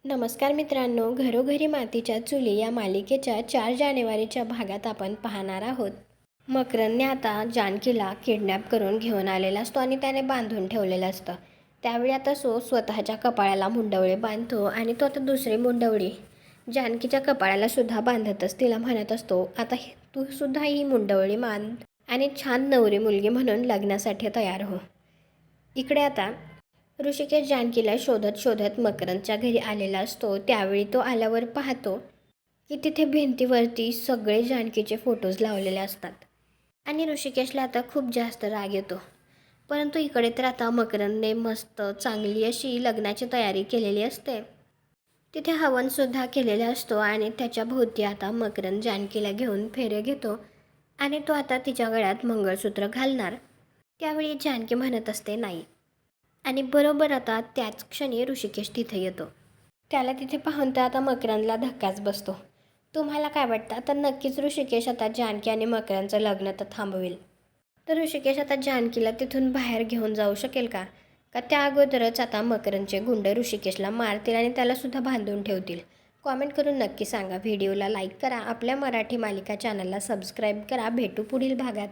नमस्कार मित्रांनो, घरोघरी मातीच्या चुली या मालिकेच्या 4 जानेवारीच्या भागात आपण पाहणार आहोत. मकरंदने आता जानकीला किडनॅप करून घेऊन आलेला असतो आणि त्याने बांधून ठेवलेलं असतं. त्यावेळी आता स्वतःच्या कपाळाला मुंडवळे बांधतो आणि तो आता दुसरी मुंडवळी जानकीच्या कपाळाला सुद्धा बांधतच तिला म्हणत असतो, आता तू सुद्धा ही मुंडवळी बांध आणि छान नवरी मुलगी म्हणून लग्नासाठी तयार हो. इकडे आता ऋषिकेश जानकीला शोधत शोधत मकरंदच्या घरी आलेला असतो. त्यावेळी तो आल्यावर पाहतो की तिथे भिंतीवरती सगळे जानकीचे फोटोज लावलेले असतात आणि ऋषिकेशला आता खूप जास्त राग येतो. परंतु इकडे तर आता मकरंदने मस्त चांगली अशी लग्नाची तयारी केलेली असते. तिथे हवनसुद्धा केलेला असतो आणि त्याच्या भोवती आता मकरंद जानकीला घेऊन फेरे घेतो आणि तो आता तिच्या गळ्यात मंगळसूत्र घालणार. त्यावेळी जानकी म्हणत असते नाही. आणि बरोबर आता त्याच क्षणी ऋषिकेश तिथे येतो. त्याला तिथे पाहून तर आता मकरंदला धक्काच बसतो. तुम्हाला काय वाटतं, आता नक्कीच ऋषिकेश आता जानकी आणि मकरंदचं लग्न तर थांबवेल. तर ऋषिकेश आता जानकीला तिथून बाहेर घेऊन जाऊ शकेल का? का त्या अगोदरच आता मकरंदचे गुंड ऋषिकेशला मारतील आणि त्यालासुद्धा बांधून ठेवतील? कॉमेंट करून नक्की सांगा. व्हिडिओला लाईक करा. आपल्या मराठी मालिका चॅनलला सबस्क्राईब करा. भेटू पुढील भागात.